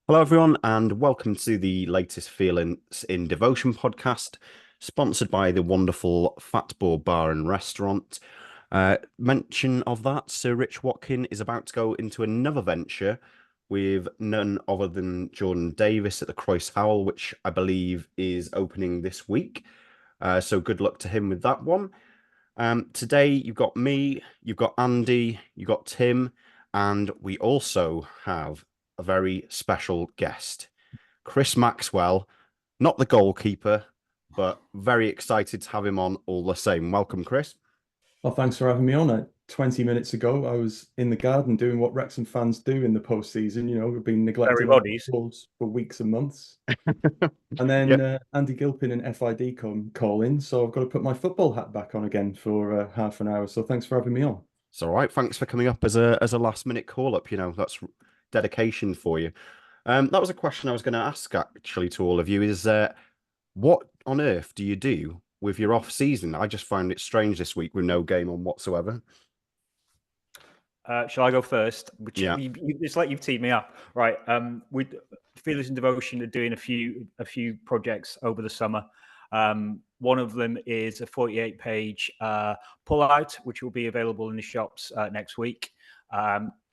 Hello, everyone, and welcome to the latest Feelings in Devotion podcast, sponsored by the wonderful Fat Boar Bar and Restaurant. Mention of that, Sir Rich Watkin is about to go into another venture with none other than Jordan Davis at the Croyce Howell, which I believe is opening this week. So good luck to him with that one. Today, you've got me, you've got Andy, you've got Tim, and we also have a very special guest. Chris Maxwell, not the goalkeeper, but very excited to have him on all the same. Welcome, Chris. Well, thanks for having me on. 20 minutes ago, I was in the garden doing what Wrexham fans do in the postseason. We've been neglecting our Everybody's. footballs for weeks and months. And Yeah, then Andy Gilpin and FID come calling, so I've got to put my football hat back on again for half an hour. So thanks for having me on. it's all right. Thanks for coming up as a last minute call up. That's dedication for you. That was a question I was going to ask actually to all of you is what on earth do you do with your off season? I just found it strange this week with no game on whatsoever. Shall I go first? Yeah. It's like you've teed me up, right? We Feelers in Devotion are doing a few projects over the summer. One of them is a 48-page pull-out, which will be available in the shops next week.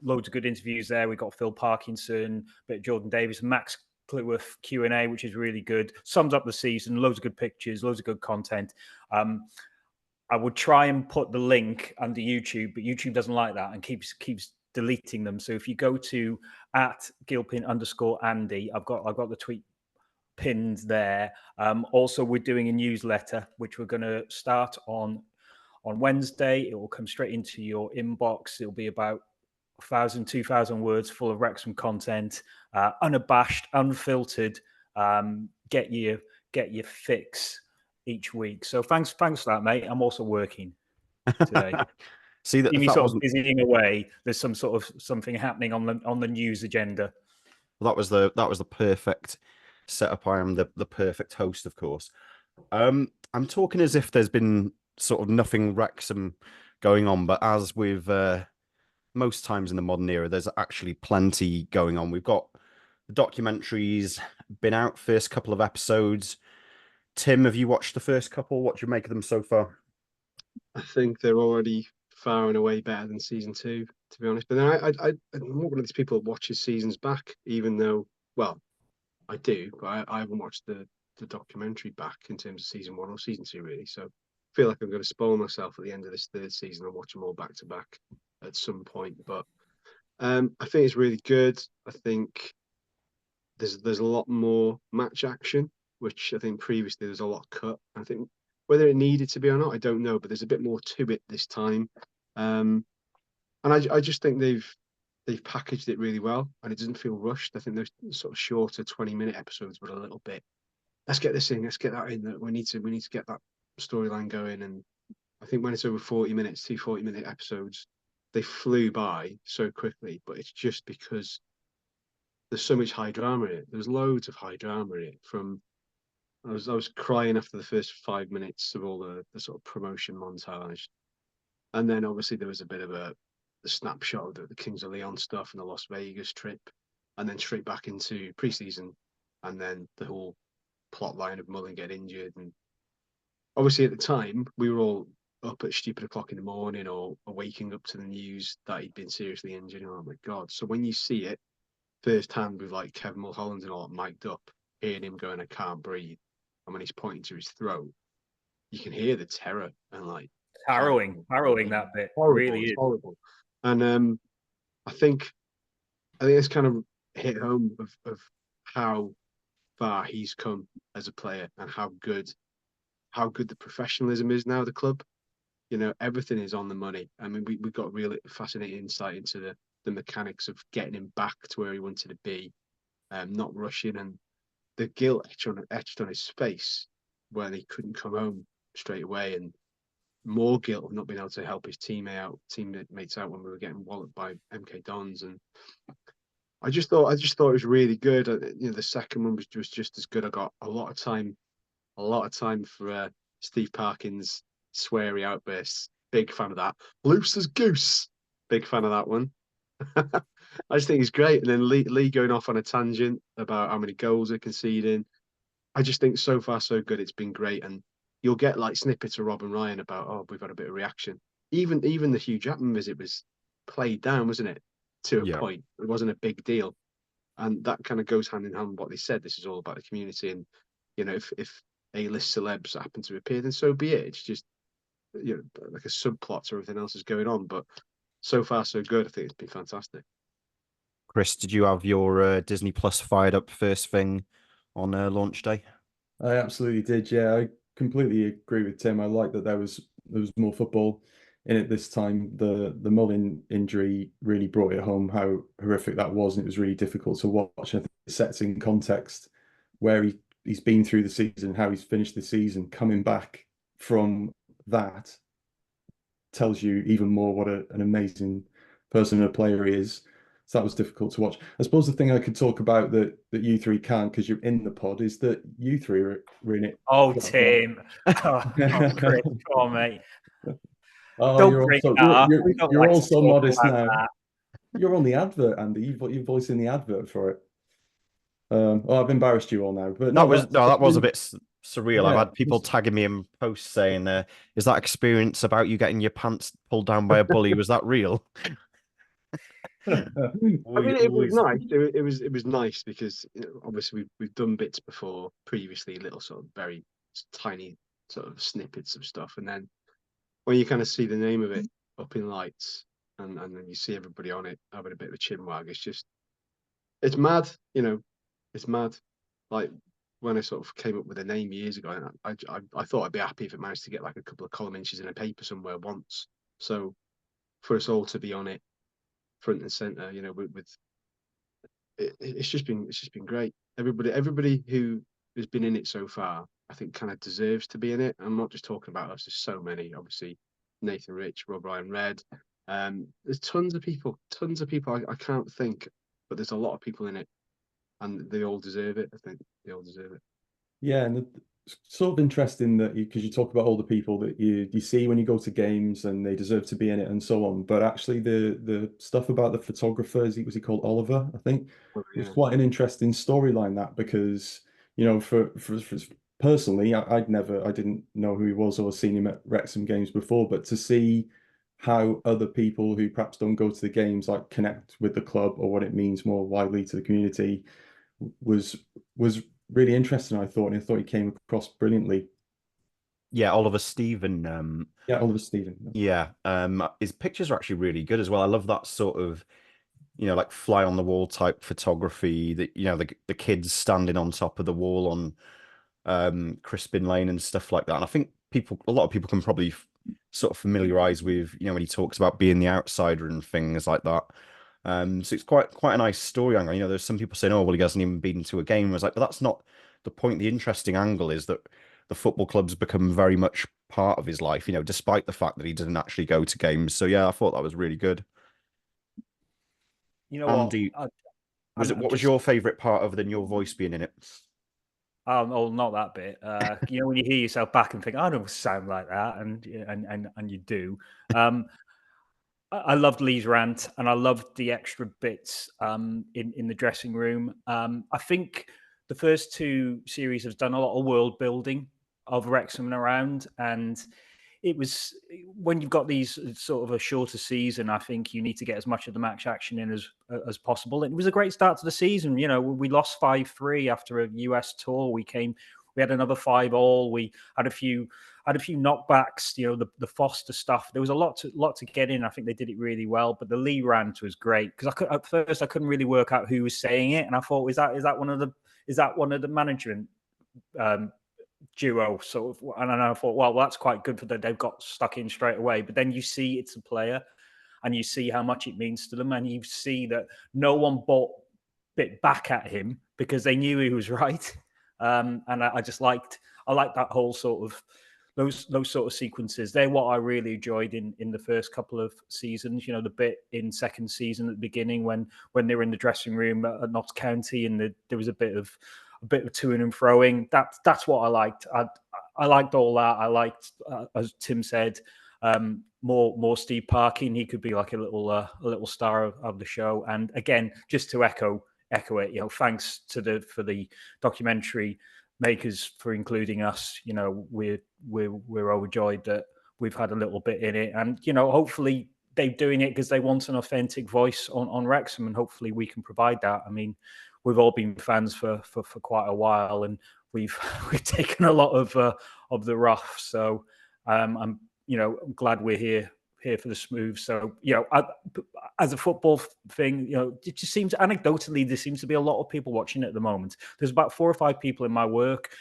Loads of good interviews there. We've got Phil Parkinson, bit of Jordan Davis, Max Cluworth Q&A, which is really good. Sums up the season. Loads of good pictures. Loads of good content. I would try and put the link under YouTube, but YouTube doesn't like that and keeps deleting them. So if you go to @Gilpin_Andy, I've got the tweet pinned there. Also, we're doing a newsletter which we're going to start on Wednesday. It will come straight into your inbox. It'll be about 1,000, 2,000 words full of Wrexham content, unabashed, unfiltered. Get your fix each week. So thanks for that, mate. I'm also working today. See that See if me that sort of wasn't busying away. There's something happening on the news agenda. that was the perfect setup. I am the perfect host, of course. I'm talking as if there's been sort of nothing Wrexham going on, but as with most times in the modern era, there's actually plenty going on. We've got the documentaries been out, first couple of episodes. Tim, have you watched the first couple? What do you make of them so far? I think they're already far and away better than season two, to be honest. But then I'm not one of these people that watches seasons back, even though, well, I do, but I haven't watched the documentary back in terms of season one or season two, really. So I feel like I'm going to spoil myself at the end of this third season and watch them all back to back at some point. But I think it's really good. I think there's a lot more match action, which I think previously there was a lot cut. I think whether it needed to be or not, I don't know, but there's a bit more to it this time. And I just think they've packaged it really well, and it doesn't feel rushed. I think those sort of shorter 20-minute episodes were a little bit. Let's get this in. Let's get that in. That we need to get that storyline going. And I think when it's over 40 minutes, 40-minute episodes, they flew by so quickly. But it's just because there's so much high drama in it. There's loads of high drama in it. From I was crying after the first 5 minutes of all the sort of promotion montage, and then obviously there was a bit of the snapshot of the Kings of Leon stuff and the Las Vegas trip, and then straight back into preseason, and then the whole plot line of Mullin getting injured. And obviously at the time we were all up at stupid o'clock in the morning or waking up to the news that he'd been seriously injured. Oh my god! So when you see it firsthand with like Kevin Mulholland and all that mic'd up, hearing him going, "I can't breathe," and when he's pointing to his throat, you can hear the terror and like Harrowing that bit. horrible, Really it's is. horrible. And I think it's kind of hit home of how far he's come as a player and how good the professionalism is now at the club. Everything is on the money. I mean, we got really fascinating insight into the mechanics of getting him back to where he wanted to be, not rushing, and the guilt etched on his face when he couldn't come home straight away, and more guilt of not being able to help his teammates out when we were getting walloped by MK Dons. And I just thought it was really good. The second one was just as good. I got a lot of time for Steve Parkins' sweary outbursts. Big fan of that. Loose as goose. Big fan of that one. I just think he's great. And then Lee going off on a tangent about how many goals they're conceding. I just think so far so good. It's been great, and you'll get like snippets of Rob and Ryan about, oh, we've had a bit of reaction. Even the Hugh Jackman visit was played down, wasn't it? To a Yeah. point, it wasn't a big deal, and that kind of goes hand in hand with what they said. This is all about the community, and if A-list celebs happen to appear, then so be it. It's just like a subplot to everything else is going on. But so far so good. I think it's been fantastic. Chris, did you have your Disney Plus fired up first thing on launch day? I absolutely did. Yeah, I completely agree with Tim. I like that there was more football in it this time. The Mullin injury really brought it home how horrific that was, and it was really difficult to watch. I think it sets in context where he's been through the season, how he's finished the season. Coming back from that tells you even more what an amazing person and a player he is. So that was difficult to watch. I suppose the thing I could talk about that you three can't because you're in the pod is that you three were in it. Oh, Tim. Oh, Chris, come on, mate. Oh, Don't you're break also, that. you're also modest like now. that. You're on the advert, Andy. You're voicing the advert for it. Well, I've embarrassed you all now, but that was a bit surreal. Yeah, I've had people tagging me in posts saying, "Is that experience about you getting your pants pulled down by a bully? Was that real?" I mean, it was nice. It was nice because obviously we've done bits before previously, little sort of very tiny sort of snippets of stuff, and then when you kind of see the name of it up in lights, and then you see everybody on it having a bit of a chin wag, it's mad, it's mad. Like when I sort of came up with a name years ago, I thought I'd be happy if it managed to get like a couple of column inches in a paper somewhere once. So for us all to be on it front and center, it's just been great. Everybody who has been in it so far, I think, kind of deserves to be in it. I'm not just talking about us. There's so many. Obviously, Nathan Rich, Rob Ryan Red. There's tons of people. I can't think, but there's a lot of people in it, and they all deserve it. I think they all deserve it. Yeah, and it's sort of interesting that because you talk about all the people that you see when you go to games and they deserve to be in it and so on. But actually, the stuff about the photographers, was he called Oliver? I think Oh, it was yeah. quite an interesting storyline that because for personally, I didn't know who he was or seen him at Wrexham games before, but to see how other people who perhaps don't go to the games like connect with the club or what it means more widely to the community was really interesting, I thought, and I thought he came across brilliantly. Yeah, Oliver Stephen. Yeah, Oliver Stephen. Yeah, his pictures are actually really good as well. I love that sort of, like fly on the wall type photography that, the kids standing on top of the wall on Crispin Lane and stuff like that. And I think a lot of people can probably sort of familiarize with, when he talks about being the outsider and things like that. So it's quite a nice story angle. There's some people saying, "Oh, well, he hasn't even been to a game." I was like, but that's not the point. The interesting angle is that the football club's become very much part of his life, despite the fact that he didn't actually go to games. So yeah, I thought that was really good. You know Andy, what? what was your favourite part other than your voice being in it? Oh, not that bit. When you hear yourself back and think, I don't sound like that, and you do. I loved Lee's rant, and I loved the extra bits in the dressing room. I think the first two series have done a lot of world building of Wrexham and around, and it was when you've got these sort of a shorter season, I think you need to get as much of the match action in as possible. It was a great start to the season. We lost 5-3 after a US tour. We had another 5-5. We had a few knockbacks. The Foster stuff. There was a lot to get in. I think they did it really well. But the Lee rant was great because at first I couldn't really work out who was saying it, and I thought, is that one of the management duo sort of? And I thought, well, that's quite good for that. They've got stuck in straight away. But then you see it's a player, and you see how much it means to them, and you see that no one bit back at him because they knew he was right. And I liked that whole sort of those sort of sequences. They're what I really enjoyed in the first couple of seasons. The bit in second season at the beginning when they were in the dressing room at Notts County and there was a bit of toing and froing. That's what I liked. I liked all that. I liked, as Tim said, More Steve Parkin. He could be like a little star of the show. And again, just to echo it, thanks for the documentary makers for including us. We're overjoyed that we've had a little bit in it, and hopefully they're doing it because they want an authentic voice on Wrexham, and hopefully we can provide that. I mean, we've all been fans for quite a while, and we've taken a lot of the rough. So I'm glad we're here for the smooth. So as a football thing, it just seems anecdotally there seems to be a lot of people watching it at the moment. There's about 4 or 5 people in my work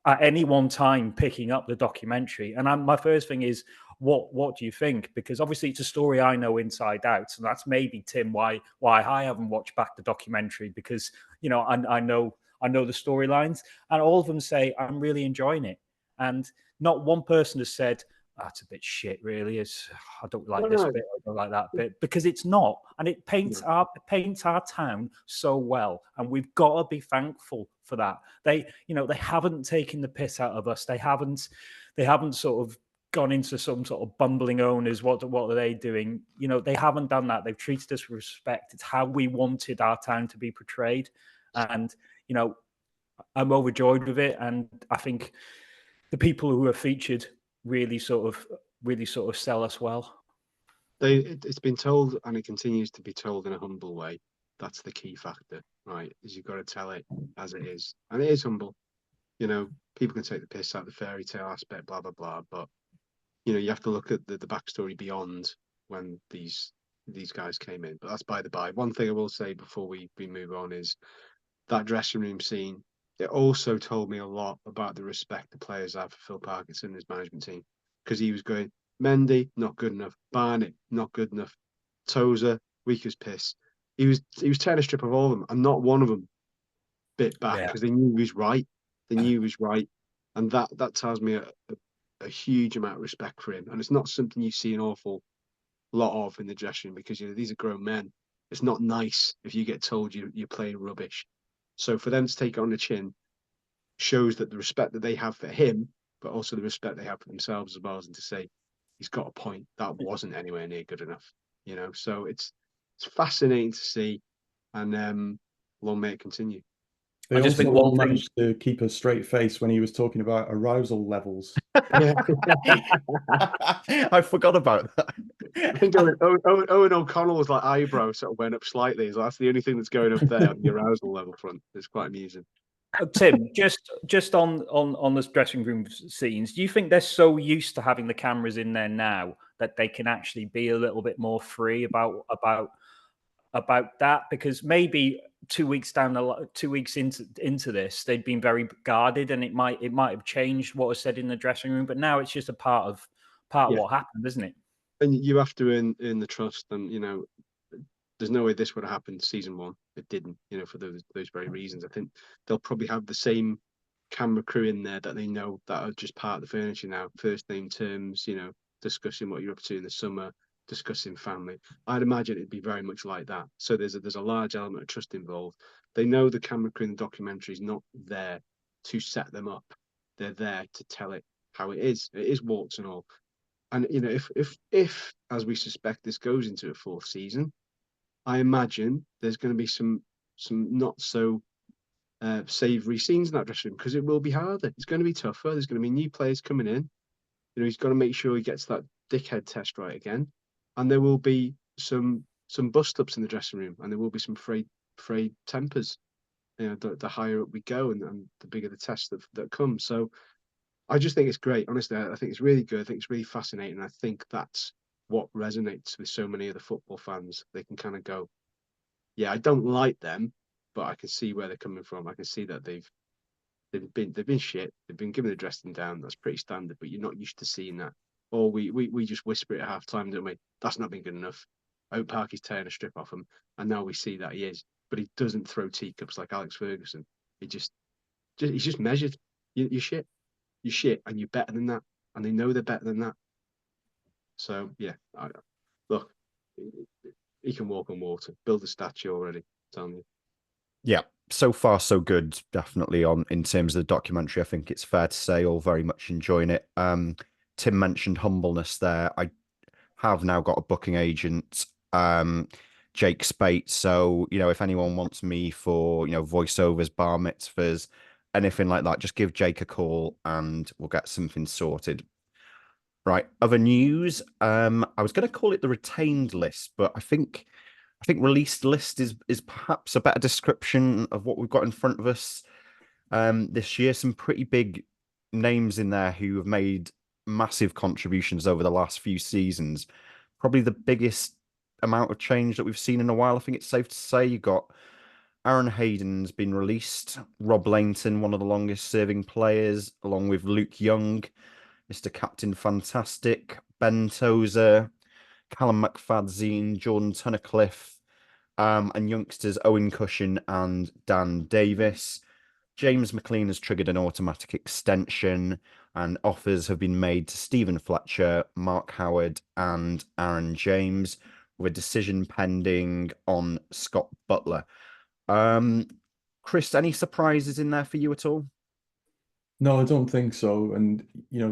at any one time picking up the documentary, and my first thing is, what do you think? Because obviously it's a story I know inside out, so that's maybe, Tim, why I haven't watched back the documentary, because I know the storylines, and all of them say I'm really enjoying it, and not one person has said that's a bit shit, really. I don't like this bit, I don't like that bit, because it's not, and it paints our town so well, and we've got to be thankful for that. They haven't taken the piss out of us. They haven't sort of gone into some sort of bumbling owners. What are they doing? They haven't done that. They've treated us with respect. It's how we wanted our town to be portrayed, and I'm overjoyed with it. And I think the people who are featured really sort of sell us well. It's been told, and it continues to be told in a humble way. That's the key factor, right? Is you've got to tell it as it is, and it is humble. People can take the piss out of the fairy tale aspect, blah blah blah, but you have to look at the backstory beyond when these guys came in. But that's by the by. One thing I will say before we move on is that dressing room scene. It also told me a lot about the respect the players have for Phil Parkinson and his management team, because he was going, Mendy, not good enough. Barnett, not good enough. Tozer, weak as piss. He was tearing a strip of all of them, and not one of them bit back, because they knew he was right. They knew he was right, and that tells me a huge amount of respect for him. And it's not something you see an awful lot of in the dressing room, because these are grown men. It's not nice if you get told you're playing rubbish. So for them to take it on the chin shows that the respect that they have for him, but also the respect they have for themselves as well, and to say he's got a point, that wasn't anywhere near good enough. So it's fascinating to see, and long may it continue. They also all managed to keep a straight face when he was talking about arousal levels. I forgot about that. I think Owen O'Connell was like eyebrow sort of went up slightly. So that's the only thing that's going up there on the arousal level front. It's quite amusing. Tim, just on this dressing room scenes, do you think they're so used to having the cameras in there now that they can actually be a little bit more free about that? Because maybe 2 weeks into this, they'd been very guarded, and it might have changed what was said in the dressing room. But now it's just a part of what happened, isn't it? And you have to earn the trust, and there's no way this would have happened season 1. It didn't, for those very reasons. I think they'll probably have the same camera crew in there that they know that are just part of the furniture now. First name terms, discussing what you're up to in the summer, discussing family. I'd imagine it'd be very much like that. So there's a large element of trust involved. They know the camera crew in the documentary is not there to set them up. They're there to tell it how it is. It is warts and all. And if as we suspect this goes into a 4th season, I imagine there's going to be some not so savoury scenes in that dressing room, because it will be harder. It's going to be tougher. There's going to be new players coming in. He's got to make sure he gets that dickhead test right again, and there will be some bust-ups in the dressing room, and there will be some frayed tempers. The higher up we go, and the bigger the tests that come. So I just think it's great. Honestly, I think it's really good. I think it's really fascinating. I think that's what resonates with so many of the football fans. They can kind of go, yeah, I don't like them, but I can see where they're coming from. I can see that they've been shit. They've been given the dressing down. That's pretty standard, but you're not used to seeing that. Or we just whisper it at half time, don't we? That's not been good enough. Oak Park is tearing a strip off him, and now we see that he is. But he doesn't throw teacups like Alex Ferguson. He's just measured. You're shit. You're shit, and you're better than that. And they know they're better than that. So yeah, look, he can walk on water. Build a statue already. I'm telling you. Yeah, so far so good. Definitely in terms of the documentary, I think it's fair to say all very much enjoying it. Tim mentioned humbleness there. I have now got a booking agent, Jake Spate. So, if anyone wants me for, voiceovers, bar mitzvahs, anything like that, just give Jake a call and we'll get something sorted. Right. Other news. I was going to call it the retained list, but I think released list is perhaps a better description of what we've got in front of us this year. Some pretty big names in there who have made massive contributions over the last few seasons. Probably the biggest amount of change that we've seen in a while. I think it's safe to say you got Aaron Hayden's been released, Rob Lainton, one of the longest serving players, along with Luke Young, Mr. Captain Fantastic, Ben Tozer, Callum McFadzean, Jordan Tunnicliffe, and youngsters Owen Cushion and Dan Davis. James McClean has triggered an automatic extension, and offers have been made to Stephen Fletcher, Mark Howard, and Aaron James, with a decision pending on Scott Butler. Chris, any surprises in there for you at all? No, I don't think so. And,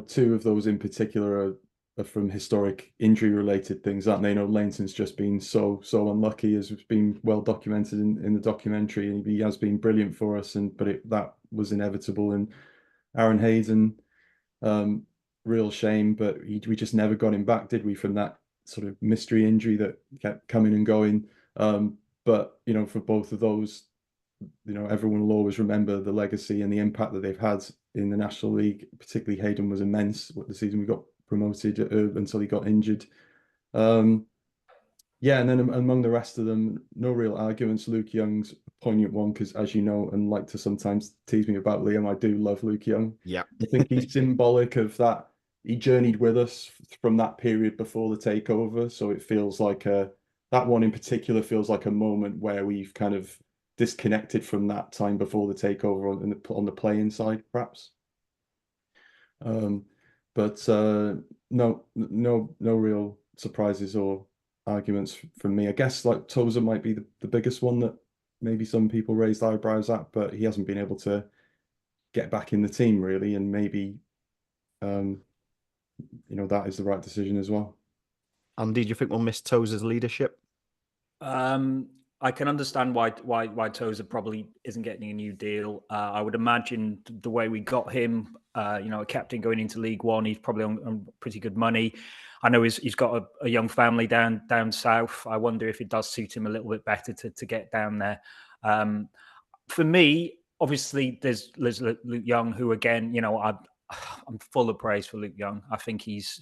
two of those in particular are from historic injury-related things, aren't they? Lainton's just been so unlucky, as has been well documented in the documentary, and he has been brilliant for us. But that was inevitable. And Aaron Hayden, real shame, but we just never got him back, did we? From that sort of mystery injury that kept coming and going. But for both of those, everyone will always remember the legacy and the impact that they've had in the National League. Particularly Hayden was immense. What the season we got promoted until he got injured. Yeah, and then among the rest of them, no real arguments. Luke Young's a poignant one because, as you know, and like to sometimes tease me about Liam, I do love Luke Young. Yeah, I think he's symbolic of that. He journeyed with us from that period before the takeover, so it feels like that one in particular feels like a moment where we've kind of disconnected from that time before the takeover on the playing side, perhaps. But no real surprises or arguments from me. I guess like Tozer might be the biggest one that maybe some people raised eyebrows at, but he hasn't been able to get back in the team really, and maybe that is the right decision as well. Andy, do you think we'll miss Tozer's leadership? I can understand why Tozer probably isn't getting a new deal. I would imagine the way we got him, a captain going into League One, he's probably on pretty good money. I know he's got a young family down south. I wonder if it does suit him a little bit better to get down there. For me, obviously, there's Luke Young, who again, I'm full of praise for Luke Young. I think he's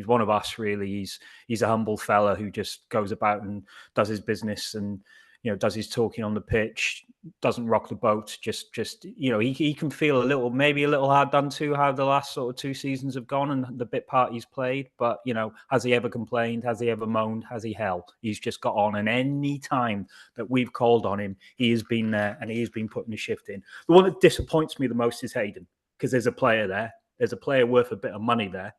one of us, really. He's a humble fella who just goes about and does his business and does his talking on the pitch, doesn't rock the boat. Just he can feel maybe a little hard done to how the last sort of 2 seasons have gone and the bit part he's played. But has he ever complained? Has he ever moaned? Has he held? He's just got on, and any time that we've called on him, he has been there and he has been putting a shift in. The one that disappoints me the most is Hayden, because there's a player there. There's a player worth a bit of money there.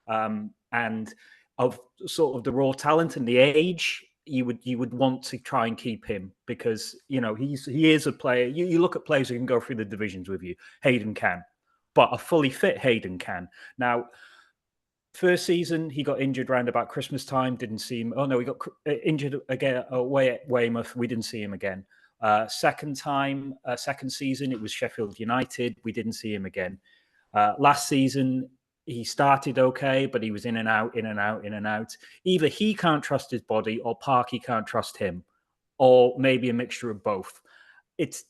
And of sort of the raw talent and the age, you would want to try and keep him, because he is a player. You look at players who can go through the divisions with you. Hayden can, but a fully fit Hayden can. Now, first season he got injured around about Christmas time. Didn't see him. Oh no, he got injured again away at Weymouth. We didn't see him again. Second season it was Sheffield United. We didn't see him again. Last season, he started okay, but he was in and out, in and out, in and out. Either he can't trust his body, or Parky can't trust him, or maybe a mixture of both. It's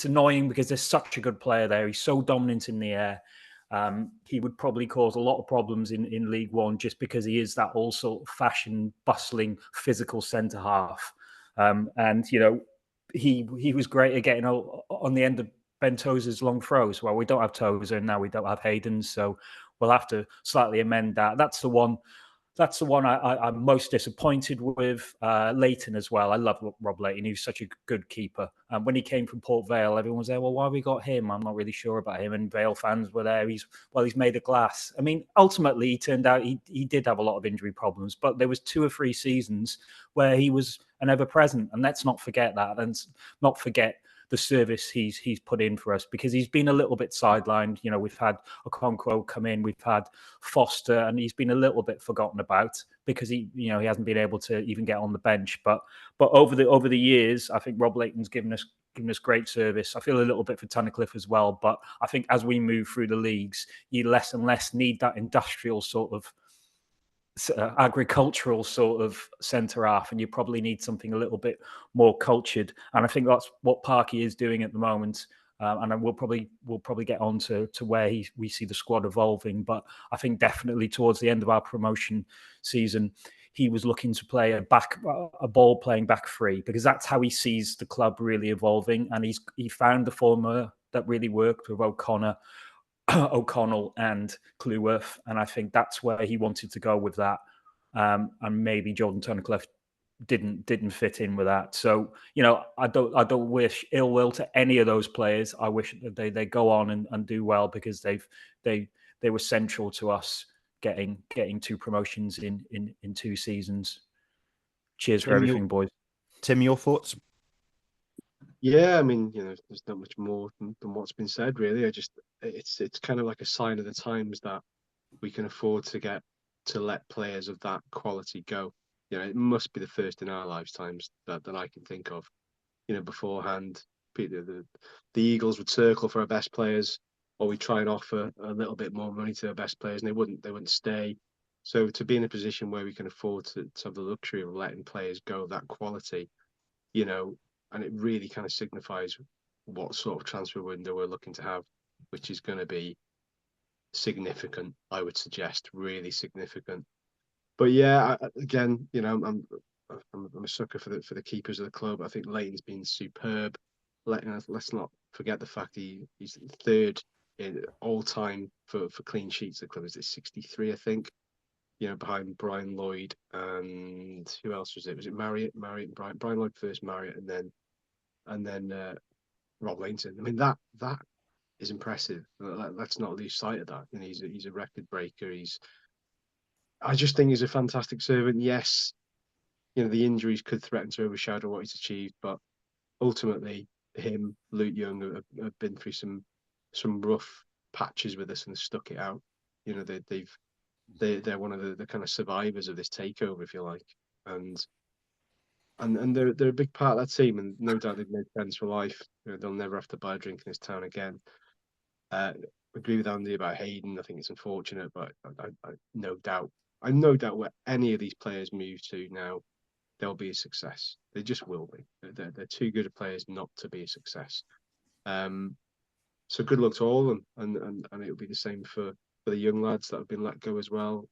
annoying because there's such a good player there. He's so dominant in the air. He would probably cause a lot of problems in League One just because he is that all sort of fashion, bustling, physical centre half. And he was great at getting on the end of Ben Tozer's long throws. Well, we don't have Tozer, and now we don't have Hayden, so we'll have to slightly amend that. That's the one I'm most disappointed with. Lainton as well. I love Rob Lainton. He was such a good keeper. When he came from Port Vale, everyone was there, well, why have we got him? I'm not really sure about him. And Vale fans were there. He's made of glass. I mean, ultimately, he turned out he did have a lot of injury problems, but there was 2 or 3 seasons where he was an ever-present. And let's not forget that, and not forget the service he's put in for us, because he's been a little bit sidelined. You know, we've had Okonkwo come in, we've had Foster, and he's been a little bit forgotten about because he hasn't been able to even get on the bench. But over the years, I think Rob Lainton's given us great service. I feel a little bit for Tunnicliffe as well, but I think as we move through the leagues, you less and less need that industrial sort of agricultural sort of centre half, and you probably need something a little bit more cultured. And I think that's what Parky is doing at the moment. And we'll probably get on to where we see the squad evolving. But I think definitely towards the end of our promotion season, he was looking to play a ball playing back three, because that's how he sees the club really evolving. And he found the formula that really worked with O'Connell and Cleworth, and I think that's where he wanted to go with that. And maybe Jordan Tunnicliffe didn't fit in with that. So I don't wish ill will to any of those players. I wish that they go on and do well, because they were central to us getting 2 promotions in 2 seasons. Cheers for everything, boys. Tim, your thoughts? Yeah, I mean, there's not much more than what's been said, really. It's kind of like a sign of the times that we can afford to let players of that quality go. It must be the first in our lifetimes that I can think of. Beforehand, the Eagles would circle for our best players, or we try and offer a little bit more money to our best players, and they wouldn't stay. So to be in a position where we can afford to have the luxury of letting players go of that quality, and it really kind of signifies what sort of transfer window we're looking to have, which is going to be significant, I would suggest, really significant. But yeah, again, I'm a sucker for the keepers of the club. I think Leighton's been superb. Let's not forget the fact he's 3rd in all time for clean sheets. The club is at 63, I think. Behind Brian Lloyd and who else was it? Was it Marriott and Brian Lloyd first, Marriott, and then Rob Lainton. I mean, that is impressive. Let's not lose sight of that. He's a record breaker. I just think he's a fantastic servant. Yes, the injuries could threaten to overshadow what he's achieved, but ultimately, him, Luke Young, have been through some rough patches with us and stuck it out. They're one of the kind of survivors of this takeover, if you like, and they're a big part of that team, and no doubt they've made friends for life. They'll never have to buy a drink in this town again. Agree with Andy about Hayden. I think it's unfortunate, but I no doubt where any of these players move to now, they'll be a success. They just will be. They're too good of players not to be a success. So good luck to all of them, and it'll be the same for the young lads that have been let go as well.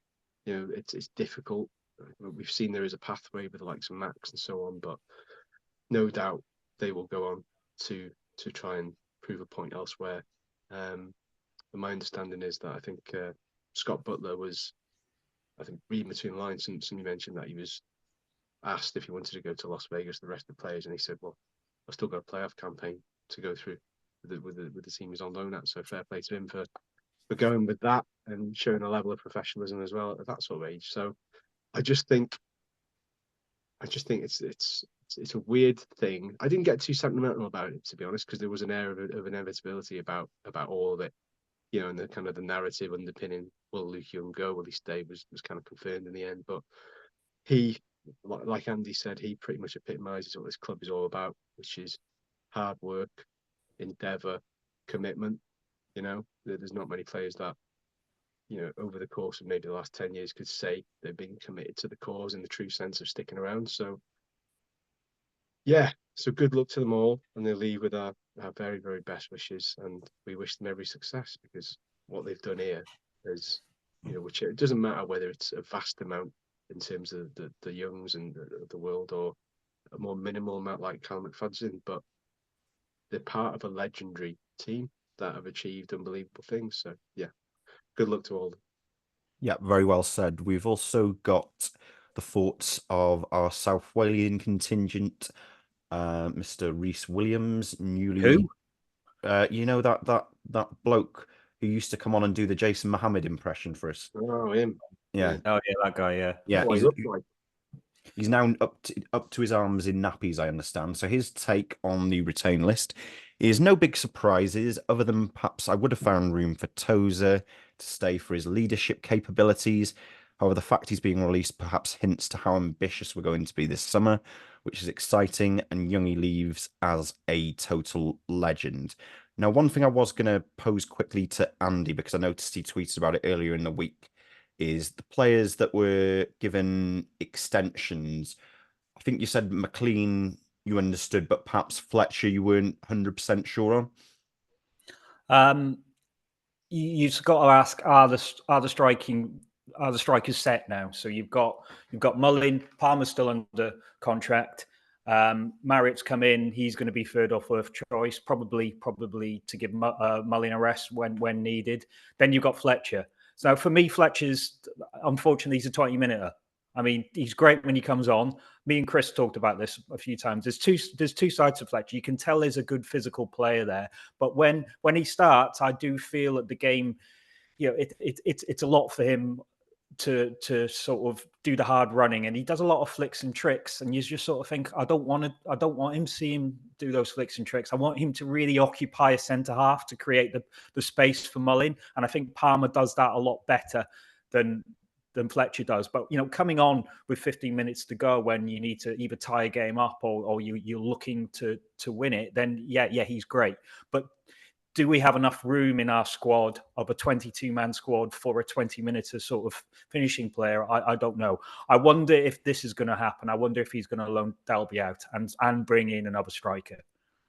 It's difficult. We've seen there is a pathway with the likes of Max and so on, but no doubt they will go on to try and prove a point elsewhere. And my understanding is that I think Scott Butler was, I think, reading between the lines, and somebody mentioned that he was asked if he wanted to go to Las Vegas, the rest of the players, and he said, well, I've still got a playoff campaign to go through with the team he's on loan at, so fair play to him for going with that and showing a level of professionalism as well at that sort of age. So I just think it's a weird thing. I didn't get too sentimental about it, to be honest, because there was an air of inevitability about all of it, and the kind of the narrative underpinning will Luke Young go, will he stay, was kind of confirmed in the end. But he, like Andy said, he pretty much epitomises what this club is all about, which is hard work, endeavour, commitment. There's not many players that, over the course of maybe the last 10 years could say they've been committed to the cause in the true sense of sticking around. So, yeah, so good luck to them all, and they leave with our very, very best wishes, and we wish them every success, because what they've done here is, which it doesn't matter whether it's a vast amount in terms of the youngs and the world, or a more minimal amount like Callum McFadzean, but they're part of a legendary team that have achieved unbelievable things. So, yeah, good luck to all. Yeah, very well said. We've also got the thoughts of our South Walian contingent, Mr. Ree Williams, newly. Who? That bloke who used to come on and do the Jason Mohammed impression for us. Oh, him. Yeah. Oh, yeah, that guy. Yeah. Yeah. What he looked like. He's now up to his arms in nappies, I understand. So his take on the retain list is no big surprises, other than perhaps I would have found room for Tozer to stay for his leadership capabilities. However, the fact he's being released perhaps hints to how ambitious we're going to be this summer, which is exciting, and Youngie leaves as a total legend. Now, one thing I was going to pose quickly to Andy, because I noticed he tweeted about it earlier in the week, is the players that were given extensions. I think you said McClean you understood, but perhaps Fletcher you weren't 100% sure on. You've got to ask: are the strikers set now? So you've got Mullin, Palmer's still under contract. Marritt's come in; he's going to be third or fourth choice, probably to give Mullin a rest when needed. Then you've got Fletcher. So for me, Fletcher's unfortunately he's a 20-minute. I mean, he's great when he comes on. Me and Chris talked about this a few times. There's two sides to Fletcher. You can tell there's a good physical player there, but when he starts, I do feel that the game, it's a lot for him to sort of do the hard running, and he does a lot of flicks and tricks, and you just sort of think, I don't want him to see him do those flicks and tricks. I want him to really occupy a centre half to create the space for Mullin, and I think Palmer does that a lot better than Fletcher does. But coming on with 15 minutes to go when you need to either tie a game up or you're looking to win it, then yeah, he's great. But do we have enough room in our squad of a 22-man squad for a 20-minute sort of finishing player? I don't know. I wonder if this is going to happen. I wonder if he's going to loan Dalby out and bring in another striker.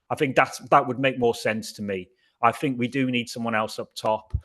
I think that would make more sense to me. I think we do need someone else up top.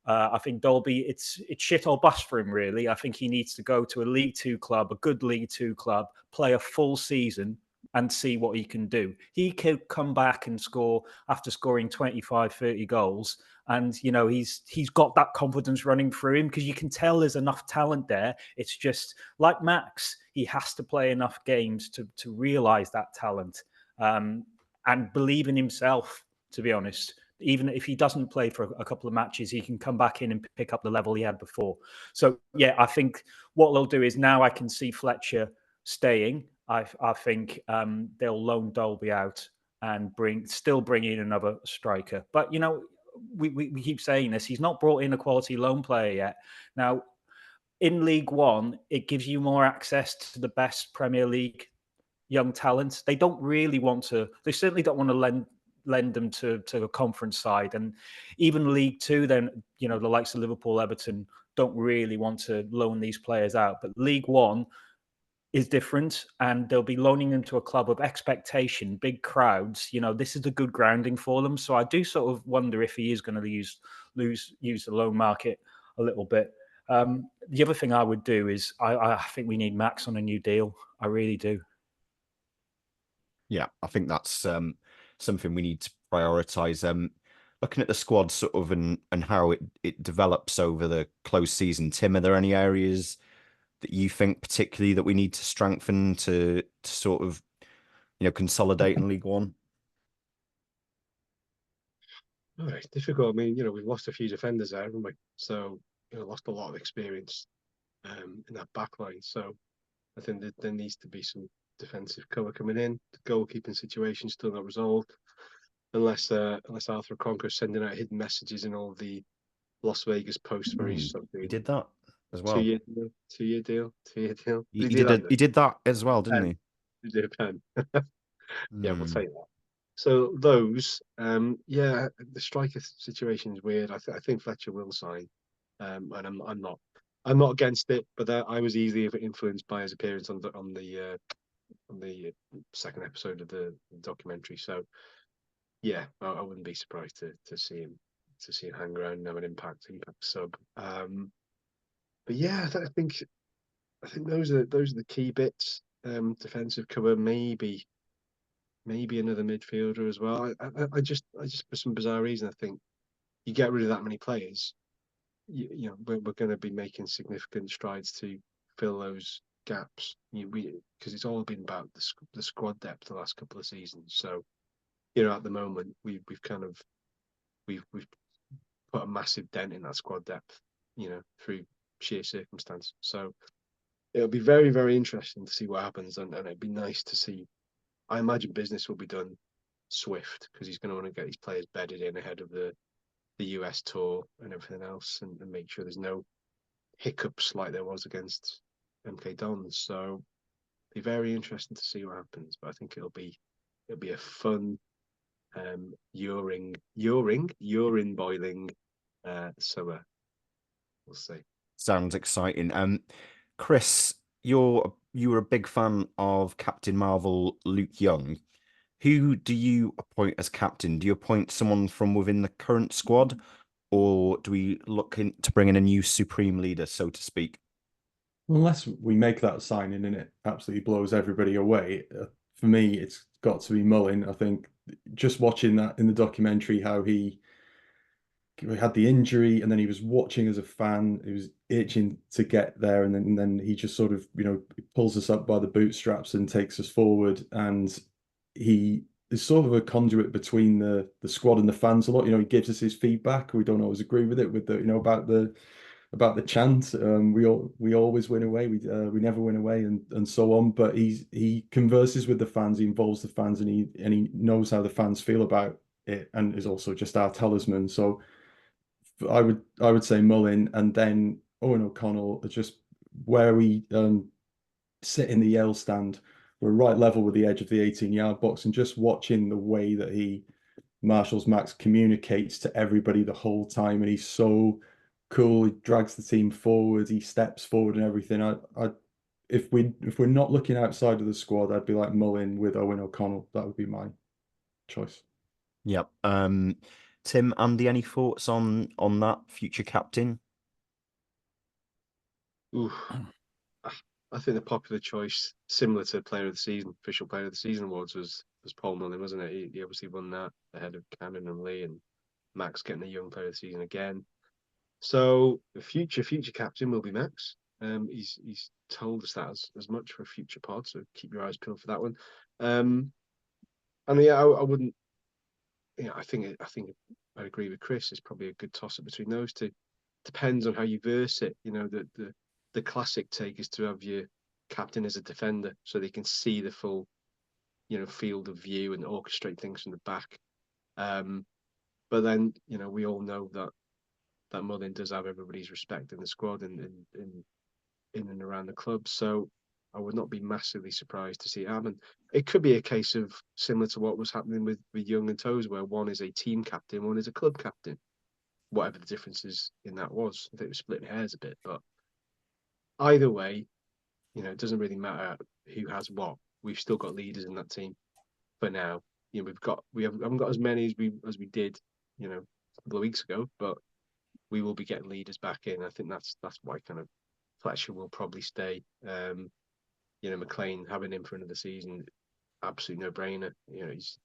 I think Dalby, it's shit or bust for him, really. I think he needs to go to a League Two club, a good League Two club, play a full season and see what he can do. He could come back and score after scoring 25, 30 goals. And, he's got that confidence running through him because you can tell there's enough talent there. It's just like Max, he has to play enough games to realise that talent and believe in himself, to be honest. Even if he doesn't play for a couple of matches, he can come back in and pick up the level he had before. So, yeah, I think what they'll do is now I can see Fletcher staying. I think they'll loan Dalby out and still bring in another striker. But, we keep saying this. He's not brought in a quality loan player yet. Now, in League One, it gives you more access to the best Premier League young talent. They certainly don't want to lend them to a conference side. And even League Two, then, the likes of Liverpool, Everton don't really want to loan these players out. But League One is different, and they'll be loaning them to a club of expectation, big crowds. This is a good grounding for them. So I do sort of wonder if he is going to use the loan market a little bit. The other thing I would do is I think we need Max on a new deal. I really do. Yeah, I think that's something we need to prioritise. Looking at the squad sort of and how it develops over the close season, Tim, are there any areas that you think particularly that we need to strengthen to sort of, consolidate in League One? Oh, it's difficult. I mean, we've lost a few defenders there, haven't we? So, lost a lot of experience in that back line. So I think that there needs to be some defensive cover coming in. The goalkeeping situation still not resolved. Unless Arthur Conquer sending out hidden messages in all the Las Vegas posts where he's He did that as well. 2-year deal. He did that as well, didn't he? He did a pen. Yeah, we'll take that. So those, the striker situation is weird. I think Fletcher will sign, and I'm not against it, but I was easily influenced by his appearance on the second episode of the documentary. So yeah, I wouldn't be surprised to see him hang around and have an impact sub. But yeah, I think those are the key bits. Defensive cover, maybe another midfielder as well. I just for some bizarre reason, I think you get rid of that many players, we're going to be making significant strides to fill those gaps. Because it's all been about the squad depth the last couple of seasons. So at the moment we've put a massive dent in that squad depth, through sheer circumstance. So it'll be very, very interesting to see what happens, and it'd be nice to see. I imagine business will be done swift because he's going to want to get his players bedded in ahead of the US tour and everything else, and make sure there's no hiccups like there was against MK Dons. So it'll be very interesting to see what happens. But I think it'll be a fun, urine boiling summer. We'll see. Sounds exciting. Chris, you were a big fan of Captain Marvel, Luke Young. Who do you appoint as captain? Do you appoint someone from within the current squad, or do we look to bring in a new supreme leader, so to speak? Unless we make that signing and it absolutely blows everybody away, for me, it's got to be Mullin. I think just watching that in the documentary, how he had the injury and then he was watching as a fan, he was itching to get there, and then he just sort of, pulls us up by the bootstraps and takes us forward, and he is sort of a conduit between the squad and the fans a lot. He gives us his feedback. We don't always agree with it, with about the chant. We always win away. We never win away, and so on. But he converses with the fans. He involves the fans, and he knows how the fans feel about it, and is also just our talisman. So I would say Mullin, and then Owen O'Connell are just where we sit in the Yale stand. We're right level with the edge of the 18-yard box, and just watching the way that he marshals Max, communicates to everybody the whole time, and he's so cool. He drags the team forward, he steps forward and everything. If we're not looking outside of the squad, I'd be like Mullin with Owen O'Connell. That would be my choice. Yep. Tim, Andy, any thoughts on that future captain? Ooh. I think the popular choice, similar to Player of the Season, official Player of the Season awards, was Paul Mullin, wasn't it? He obviously won that ahead of Cannon and Lee, and Max getting the Young Player of the Season again. So the future captain will be Max. He's told us that as much for a future pod, so keep your eyes peeled for that one. And yeah, I wouldn't. I think I agree with Chris. It's probably a good toss up between those two. Depends on how you verse it. The classic take is to have your captain as a defender, so they can see the full, field of view and orchestrate things from the back. But then, we all know that Mullin does have everybody's respect in the squad and in and around the club. So I would not be massively surprised to see it happen. It could be a case of similar to what was happening with Young and Tozer, where one is a team captain, one is a club captain. Whatever the differences in that was, I think it was splitting hairs a bit, but either way, it doesn't really matter who has what. We've still got leaders in that team for now. We haven't got as many as we did, a couple of weeks ago, but we will be getting leaders back in. I think that's why kind of Fletcher will probably stay. McClean, having him for another season, absolute no-brainer. He's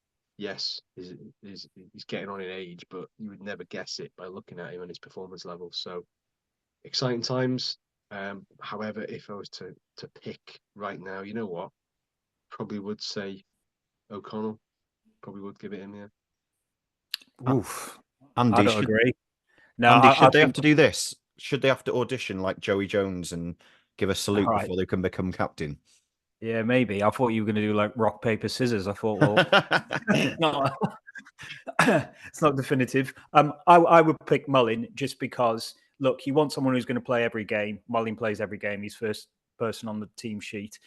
getting on in age, but you would never guess it by looking at him and his performance level. So exciting times. However, if I was to pick right now, you know what? Probably would say O'Connell. Probably would give it him, yeah. Oof. Andy, I don't agree. No, Andy, should they have to do this? Should they have to audition like Joey Jones and give a salute before they can become captain? Yeah, maybe. I thought you were going to do like rock, paper, scissors. I thought, well, it's not definitive. I would pick Mullin just because, look, you want someone who's going to play every game. Mullin plays every game. He's first person on the team sheet.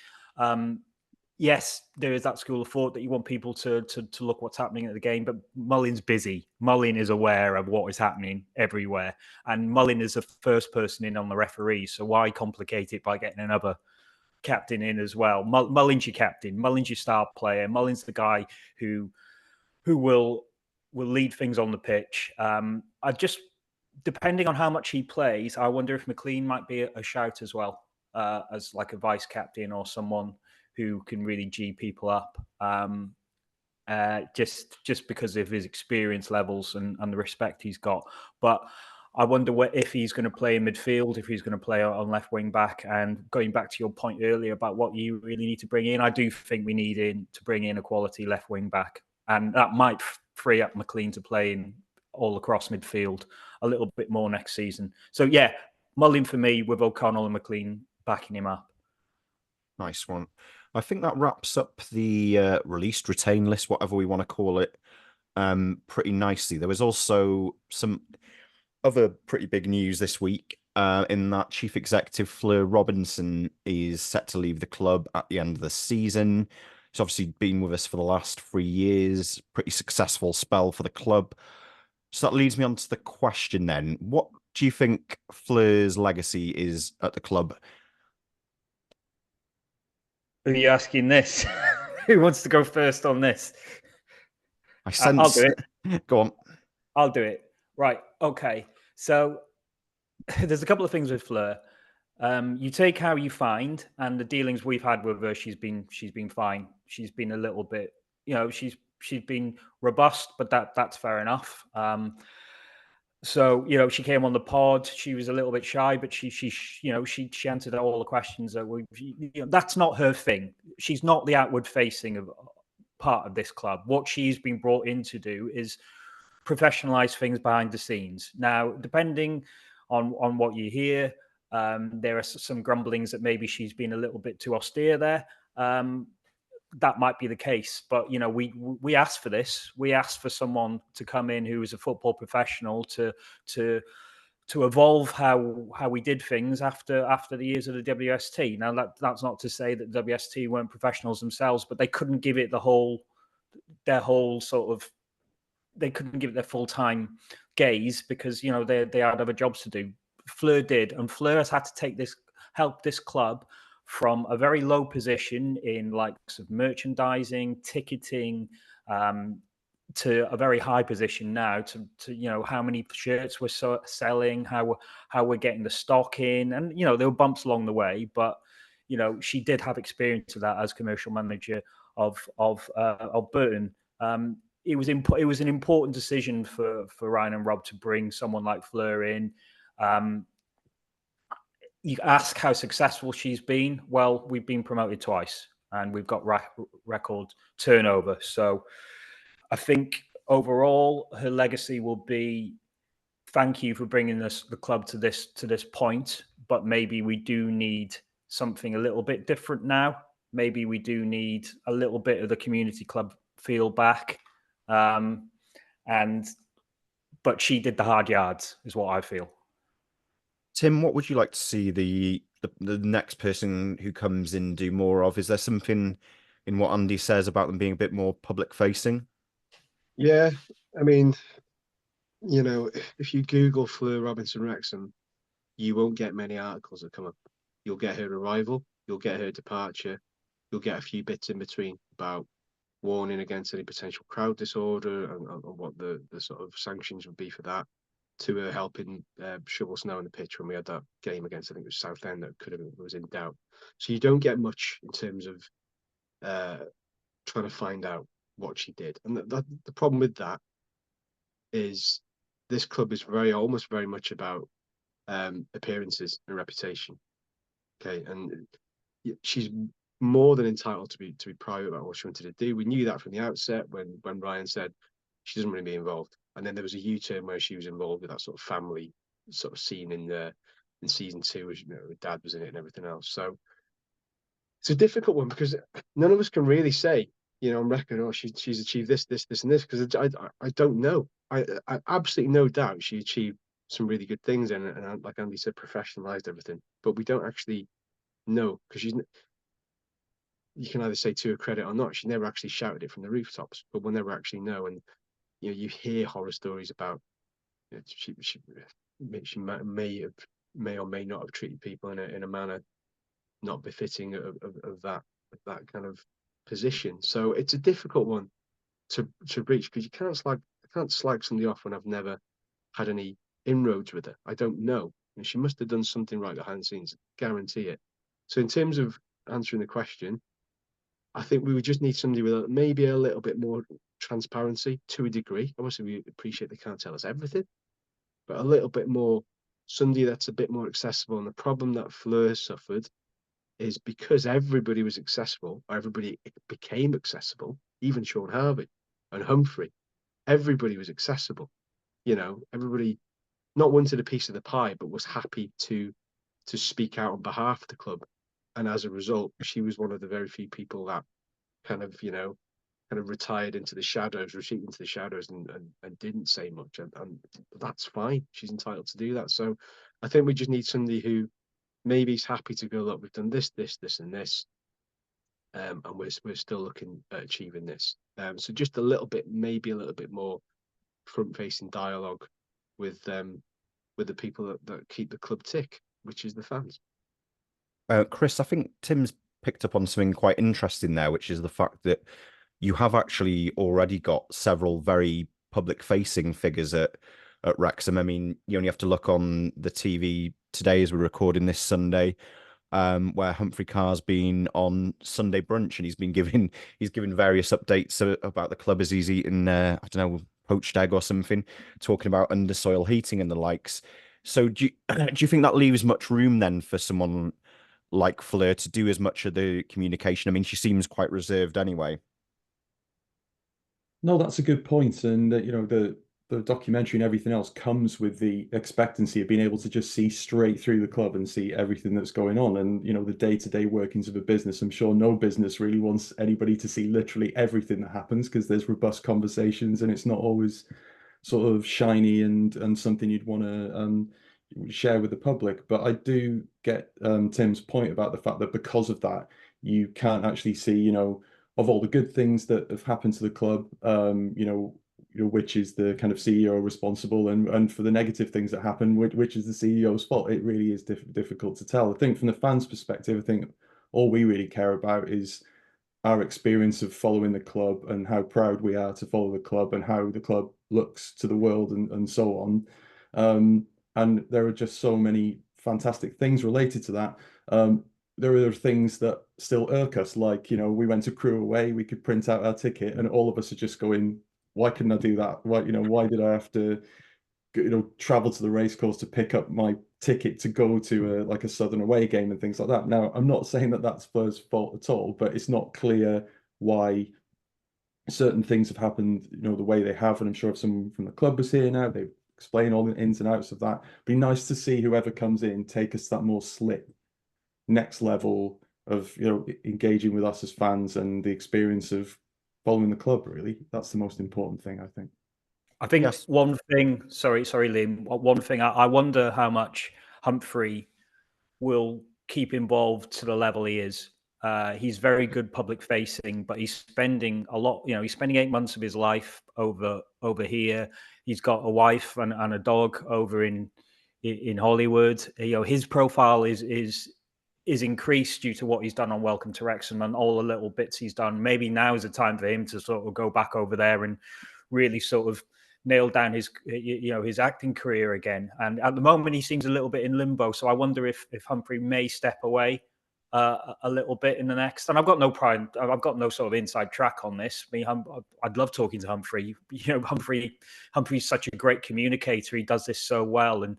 Yes, there is that school of thought that you want people to look what's happening at the game, but Mullin's busy. Mullin is aware of what is happening everywhere. And Mullin is the first person in on the referee. So why complicate it by getting another captain in as well? Mullin's your captain. Mullin's your star player. Mullin's the guy who will lead things on the pitch. I just, depending on how much he plays, I wonder if McClean might be a shout as well, as like a vice captain or someone who can really G people up, just because of his experience levels and the respect he's got. But I wonder if he's going to play in midfield, if he's going to play on left wing back. And going back to your point earlier about what you really need to bring in, I do think we need to bring in a quality left wing back. And that might free up McClean to play in all across midfield a little bit more next season. So yeah, Mullin for me with O'Connell and McClean backing him up. Nice one. I think that wraps up the released retain list, whatever we want to call it, pretty nicely. There was also some other pretty big news this week, in that Chief Executive Fleur Robinson is set to leave the club at the end of the season. He's obviously been with us for the last 3 years, pretty successful spell for the club. So that leads me on to the question then. What do you think Fleur's legacy is at the club? Are you asking this? Who wants to go first on this? I sense... I'll do it. Go on. I'll do it. Right. Okay. So there's a couple of things with Fleur. You take how you find, and the dealings we've had with her, she's been fine. She's been a little bit, she's been robust, but that's fair enough. So she came on the pod. She was a little bit shy, but she answered all the questions that that's not her thing. She's not the outward facing of part of this club. What she's been brought in to do is professionalize things behind the scenes. Now, depending on what you hear, there are some grumblings that maybe she's been a little bit too austere there. That might be the case, but we asked for this. We asked for someone to come in who is a football professional to evolve how we did things after the years of the WST. Now that's not to say that WST weren't professionals themselves, but they couldn't give it their full-time gaze because they had other jobs to do. Fleur did, and Fleur has had to help this club from a very low position in likes of merchandising, ticketing, to a very high position now to how many shirts we're selling, how we're getting the stock in, and there were bumps along the way, but she did have experience of that as commercial manager of Burton. It was an important decision for Ryan and Rob to bring someone like Fleur in. You ask how successful she's been. Well, we've been promoted twice and we've got record turnover. So I think overall her legacy will be, thank you for bringing the club to this point, but maybe we do need something a little bit different now. Maybe we do need a little bit of the community club feel back. But she did the hard yards, is what I feel. Tim, what would you like to see the next person who comes in do more of? Is there something in what Andy says about them being a bit more public facing? Yeah, I mean, if you Google Fleur Robinson Wrexham, you won't get many articles that come up. You'll get her arrival, you'll get her departure, you'll get a few bits in between about warning against any potential crowd disorder and what the sort of sanctions would be for that, to her helping shovel snow on the pitch when we had that game against, I think it was Southend, that was in doubt. So you don't get much in terms of trying to find out what she did. And the problem with that is this club is almost very much about appearances and reputation. Okay, and she's more than entitled to be private about what she wanted to do. We knew that from the outset when Ryan said she doesn't want to be involved. And then there was a U-turn where she was involved with that sort of family sort of scene in season 2, as her dad was in it and everything else. So it's a difficult one because none of us can really say, I'm reckoning, she's achieved this, and this, because I don't know. I absolutely no doubt she achieved some really good things and like Andy said, professionalized everything. But we don't actually know because you can either say to her credit or not, she never actually shouted it from the rooftops, but we'll never actually know. And you hear horror stories about she may or may not have treated people in a manner not befitting of that kind of position. So it's a difficult one to reach because you can't slag somebody off when I've never had any inroads with her. I don't know, and she must have done something right behind the scenes. Guarantee it. So in terms of answering the question, I think we would just need somebody with maybe a little bit more transparency to a degree. Obviously, we appreciate they can't tell us everything, but a little bit more, somebody that's a bit more accessible. And the problem that Fleur suffered is because everybody was accessible, or everybody became accessible, even Sean Harvey and Humphrey, everybody was accessible. Everybody not wanted a piece of the pie, but was happy to speak out on behalf of the club. and as a result, she was one of the very few people that kind of retired into the shadows, retreated into the shadows, and didn't say much, and that's fine. She's entitled to do that. So I think we just need somebody who maybe is happy to go, look, we've done this, and this, and we're still looking at achieving this. So just maybe a little bit more front-facing dialogue with the people that keep the club tick, which is the fans. Chris, I think Tim's picked up on something quite interesting there, which is the fact that you have actually already got several very public-facing figures at Wrexham. I mean, you only have to look on the TV today as we're recording this Sunday, where Humphrey Carr's been on Sunday brunch and he's given various updates about the club as he's eaten, I don't know, poached egg or something, talking about undersoil heating and the likes. So do you think that leaves much room then for someone like Fleur to do as much of the communication? I mean, she seems quite reserved anyway. No, that's a good point. And the documentary and everything else comes with the expectancy of being able to just see straight through the club and see everything that's going on. And the day-to-day workings of a business. I'm sure no business really wants anybody to see literally everything that happens, because there's robust conversations and it's not always sort of shiny and something you'd want to share with the public. But I do get Tim's point about the fact that because of that, you can't actually see, of all the good things that have happened to the club, which is the kind of CEO responsible, and for the negative things that happen, which is the CEO's fault. It really is difficult to tell. I think from the fans' perspective, I think all we really care about is our experience of following the club and how proud we are to follow the club and how the club looks to the world and so on. And there are just so many fantastic things related to that. There are things that still irk us, like, we went to Crewe away, we could print out our ticket, and all of us are just going, why couldn't I do that? Why did I have to, travel to the racecourse to pick up my ticket to go to a Southern away game and things like that? Now, I'm not saying that that's Fleur's fault at all, but it's not clear why certain things have happened, the way they have. And I'm sure if someone from the club was here now, they explain all the ins and outs of that. Be nice to see whoever comes in take us that more slick next level of engaging with us as fans and the experience of following the club. Really, that's the most important thing, I think. I think yes. One thing, sorry, Liam. One thing, I wonder how much Humphrey will keep involved to the level he is. He's very good public facing, but he's spending a lot. He's spending 8 months of his life over here. He's got a wife and a dog over in Hollywood. His profile is increased due to what he's done on Welcome to Wrexham and all the little bits he's done. Maybe now is the time for him to sort of go back over there and really sort of nail down his acting career again. And at the moment, he seems a little bit in limbo. So I wonder if Humphrey may step away a little bit in the next. And I've got no pride. I've got no sort of inside track on this. I'd love talking to Humphrey. Humphrey's such a great communicator. He does this so well, and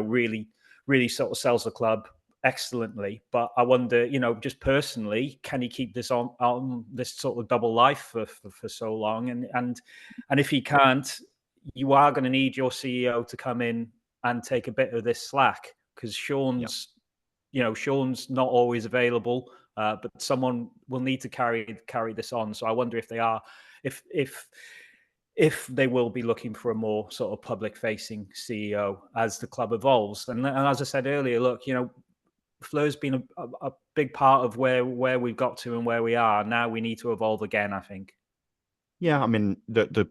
really sort of sells the club excellently. But I wonder, just personally, can he keep this on this sort of double life for so long? And if he can't, you are going to need your CEO to come in and take a bit of this slack, because Sean's not always available, but someone will need to carry this on. So I wonder if they are, if they will be looking for a more sort of public-facing CEO as the club evolves. And as I said earlier, look, Fleur's been a big part of where we've got to and where we are. Now we need to evolve again, I think. Yeah, I mean, the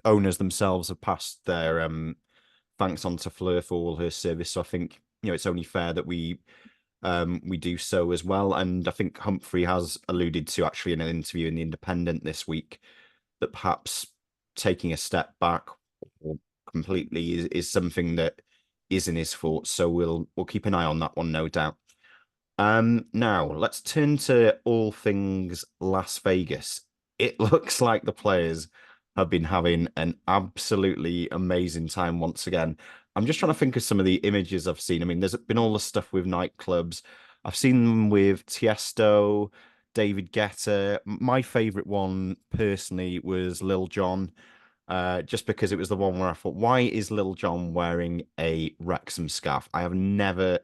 owners themselves have passed their thanks on to Fleur for all her service. So I think, it's only fair that we do so as well. And I think Humphrey has alluded to, actually, in an interview in The Independent this week, that perhaps taking a step back or completely is something that is in his thoughts. So we'll keep an eye on that one, no doubt. Now let's turn to all things Las Vegas. It looks like the players have been having an absolutely amazing time once again. I'm just trying to think of some of the images I've seen. I mean, there's been all the stuff with nightclubs. I've seen them with Tiesto, David Guetta. My favorite one personally was Lil Jon, just because it was the one where I thought, why is Lil Jon wearing a Wrexham scarf? I have never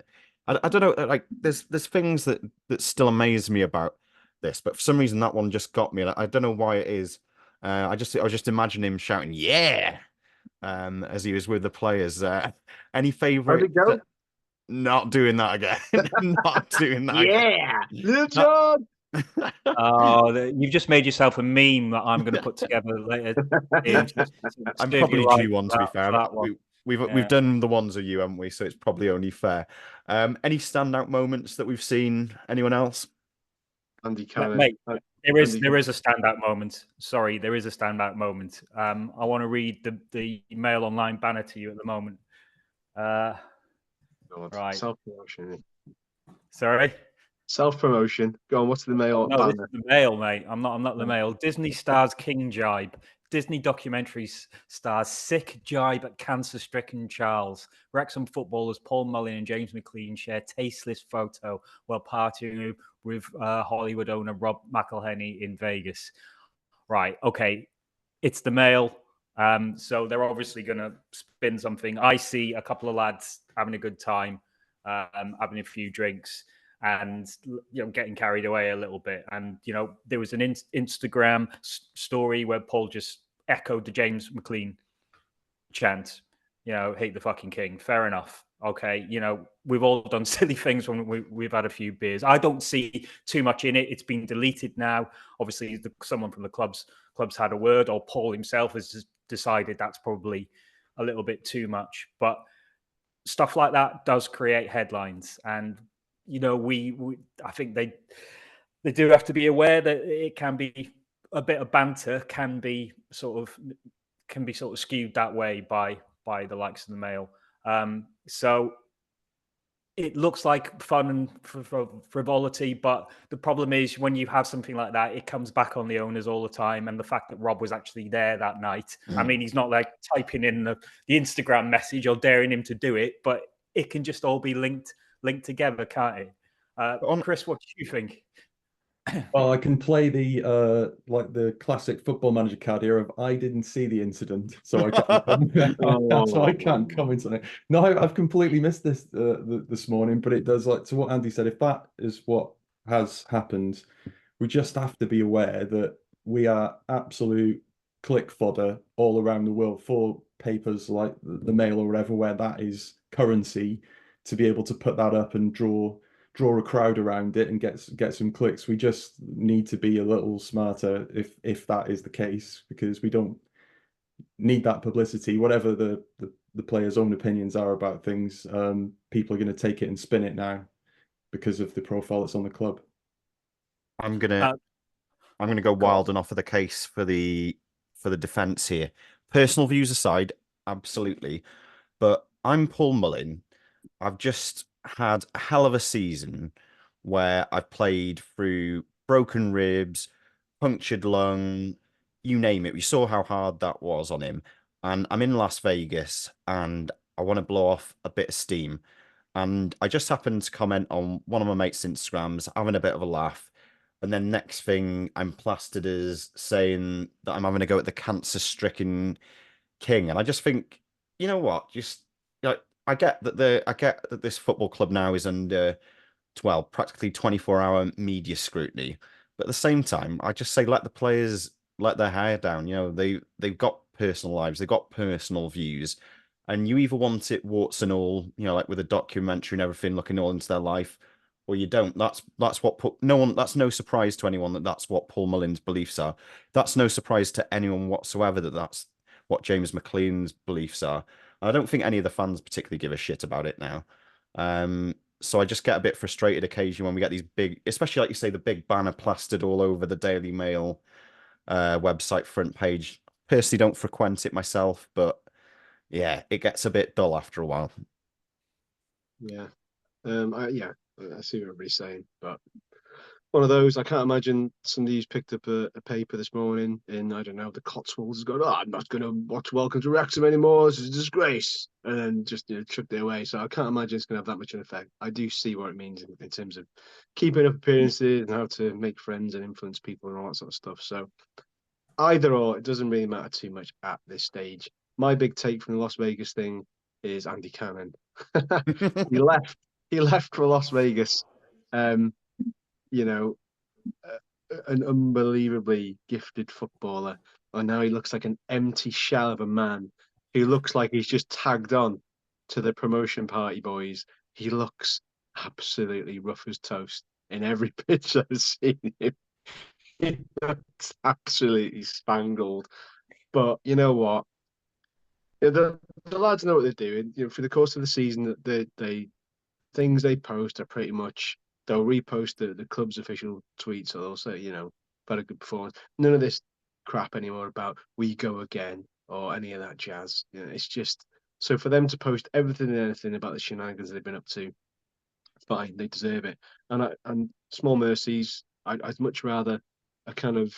I don't know. Like, there's things that still amaze me about this, but for some reason that one just got me. I don't know why it is. I was just imagining him shouting, "Yeah!" as he was with the players. Any How'd favorite? it go? Not doing that again. Not doing that again. Yeah, Little Not- John. Oh, you've just made yourself a meme that I'm going to put together later. James, to I'm serve you probably right due one, for to be that, fair. for that one. We've Yeah. done the ones of you, haven't we? So it's probably only fair. Any standout moments that we've seen? Anyone else? Andy Cannon. Mate, there is Andy a standout moment. Sorry, there is a standout moment. I want to read the Mail Online banner to you at the moment. Right. Self-promotion. Sorry. Self-promotion. Go on, what's the Mail No, this banner? is the Mail, mate. I'm not the Mail. Disney stars King Jibe. Disney documentary stars sick jibe at cancer-stricken Charles. Wrexham footballers Paul Mullin and James McClean share tasteless photo while partying with Hollywood owner Rob McElhenney in Vegas. Right, okay. It's the Mail. So they're obviously going to spin something. I see a couple of lads having a good time, having a few drinks, and getting carried away a little bit. And there was an Instagram story where Paul just echoed the James McClean chant. Hate the fucking king. Fair enough. Okay, we've all done silly things when we've had a few beers. I don't see too much in it. It's been deleted now. Obviously, someone from the club's had a word, or Paul himself has decided that's probably a little bit too much. But stuff like that does create headlines, and I think they do have to be aware that it can be a bit of banter, can be sort of skewed that way by the likes of the Mail. So it looks like fun and frivolity, but the problem is when you have something like that, it comes back on the owners all the time. And the fact that Rob was actually there that night, I mean, he's not like typing in the Instagram message or daring him to do it, but it can just all be linked together, can't it? Chris, what do you think? Well, I can play the like the classic football manager card here of I didn't see the incident, so I can't, so I can't comment on it. No, I've completely missed this this morning, but it does, like, to what Andy said, if that is what has happened, we just have to be aware that we are absolute click fodder all around the world for papers like the Mail or whatever, where that is currency, to be able to put that up and draw a crowd around it and get some clicks. We just need to be a little smarter if that is the case, because we don't need that publicity. Whatever the players' own opinions are about things, people are going to take it and spin it now because of the profile that's on the club. I'm gonna go wild and offer the case for the defence here. Personal views aside, absolutely, but I'm Paul Mullin. I've just had a hell of a season where I've played through broken ribs, punctured lung, you name it. We saw how hard that was on him. And I'm in Las Vegas and I want to blow off a bit of steam. And I just happened to comment on one of my mates' Instagrams, having a bit of a laugh. And then next thing, I'm plastered as saying that I'm having a go at the cancer-stricken king. And I just think, you know what? Just I get that this football club now is under, well, practically 24-hour media scrutiny. But at the same time, I just say let the players let their hair down. They've got personal lives, they've got personal views, and you either want it warts and all, like with a documentary and everything, looking all into their life, or you don't. That's that's no surprise to anyone that that's what Paul Mullin's beliefs are. That's no surprise to anyone whatsoever that that's what James McClean's beliefs are. I don't think any of the fans particularly give a shit about it now. So I just get a bit frustrated occasionally when we get these big, especially like you say, the big banner plastered all over the Daily Mail website front page. Personally, don't frequent it myself, but yeah, it gets a bit dull after a while. Yeah, I see what everybody's saying, but one of those, I can't imagine somebody's picked up a paper this morning in, I don't know, the Cotswolds has gone, I'm not going to watch Welcome to Wrexham anymore, this is a disgrace, and then just chucked it away. So I can't imagine it's going to have that much of an effect. I do see what it means in terms of keeping up appearances and how to make friends and influence people and all that sort of stuff. So either or, it doesn't really matter too much at this stage. My big take from the Las Vegas thing is Andy Cannon. He left he left for Las Vegas. You know, an unbelievably gifted footballer, and now he looks like an empty shell of a man. He looks like he's just tagged on to the promotion party boys. He looks absolutely rough as toast in every picture I've seen him. He looks absolutely spangled. But you know what? The lads know what they're doing. You know, for the course of the season, they things they post are pretty much they'll repost the club's official tweets, or they'll say, you know, had a good performance. None of this crap anymore about we go again or any of that jazz. You know, it's just so for them to post everything and anything about the shenanigans they've been up to, fine, they deserve it. And small mercies, I'd much rather a kind of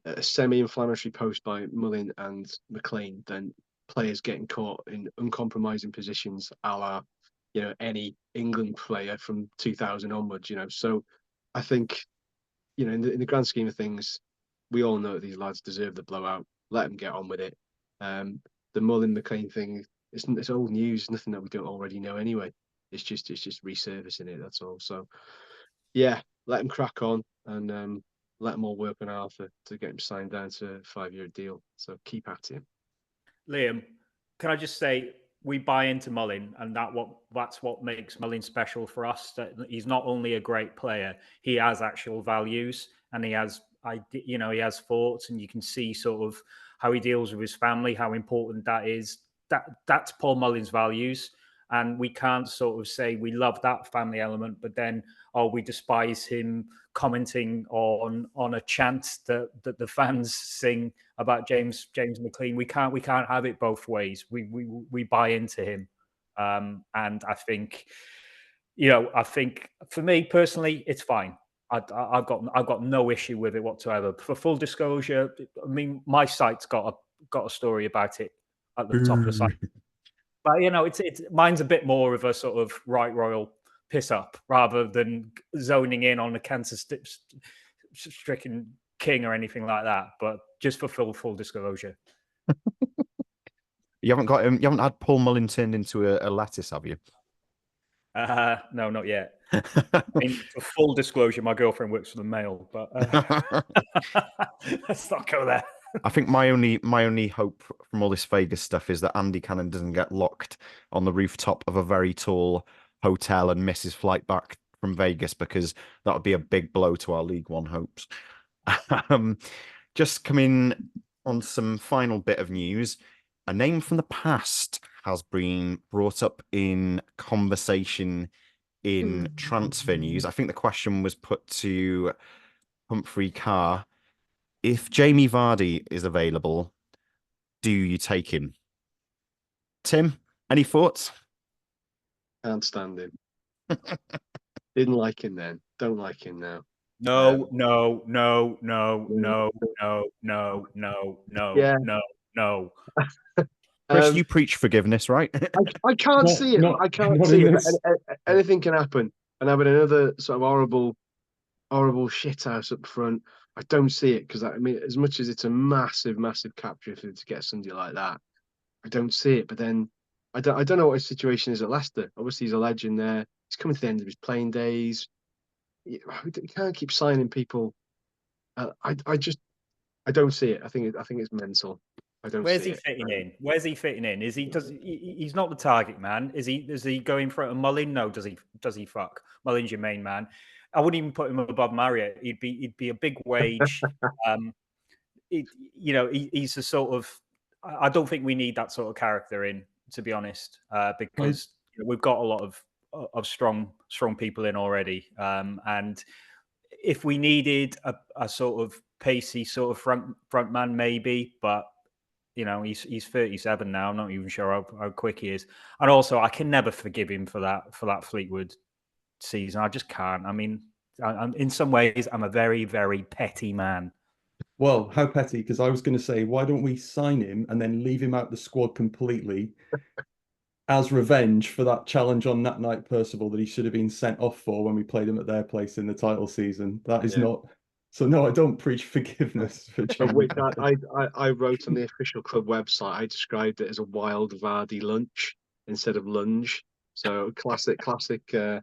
a semi-inflammatory post by Mullin and McClean than players getting caught in uncompromising positions, a la, you know, any England player from 2000 onwards. You know, so I think, you know, in the grand scheme of things, we all know that these lads deserve the blowout. Let them get on with it. The Mullin McClean thing, it's old news. Nothing that we don't already know anyway. It's just resurfacing it. That's all. So yeah, let him crack on and let them all work on Arthur to get him signed down to a 5-year deal. So keep at him. Liam, can I just say we buy into Mullin, and that's what makes Mullin special for us. That he's not only a great player, he has actual values, and he has he has thoughts, and you can see sort of how he deals with his family, how important that is. That's Paul Mullin's values. And we can't sort of say we love that family element, but then we despise him commenting on a chant that the fans sing about James McClean. We can't have it both ways. We buy into him, and I think, I think for me personally, it's fine. I've got no issue with it whatsoever. For full disclosure, I mean, my site's got a story about it at the top of the site. But it's mine's a bit more of a sort of right royal piss up rather than zoning in on a cancer-stricken king or anything like that. But just for full disclosure, you haven't got him. You haven't had Paul Mullin turned into a lettuce, have you? No, not yet. I mean, for full disclosure, my girlfriend works for the Mail, but let's not go there. I think my only hope from all this Vegas stuff is that Andy Cannon doesn't get locked on the rooftop of a very tall hotel and miss his flight back from Vegas, because that would be a big blow to our League One hopes. Just coming on some final bit of news. A name from the past has been brought up in conversation in transfer news. I think the question was put to Humphrey Carr. If Jamie Vardy is available, do you take him? Tim, any thoughts? Can't stand him. Didn't like him then. Don't like him now. No. Chris, you preach forgiveness, right? I can't see it. I can't see it. Anything can happen. And having another sort of horrible shithouse up front, I don't see it, because I mean, as much as it's a massive capture to get somebody like that, I don't see it. But then I don't know what his situation is at Leicester. Obviously, he's a legend there. He's coming to the end of his playing days. You can't keep signing people. I don't see it. I think it's mental. I don't. Where's he fitting in? Where's he fitting in? He's not the target man? Is he going for a Mullin? No. Does he fuck? Mullin's your main man. I wouldn't even put him above Marriott. He'd be a big wage. He's a sort of. I don't think we need that sort of character in, to be honest, because we've got a lot of strong people in already. And if we needed a sort of pacey sort of front man, maybe, but he's 37 now. I'm not even sure how quick he is. And also, I can never forgive him for that Fleetwood season. I just can't. I mean, in some ways, I'm a very, very petty man. Well, how petty? Because I was going to say, why don't we sign him and then leave him out the squad completely as revenge for that challenge on Nat Knight Percival that he should have been sent off for when we played him at their place in the title season. That is not. So no, I don't preach forgiveness for Jamie. I wrote on the official club website. I described it as a wild Vardy lunch instead of lunge. So classic. Yeah,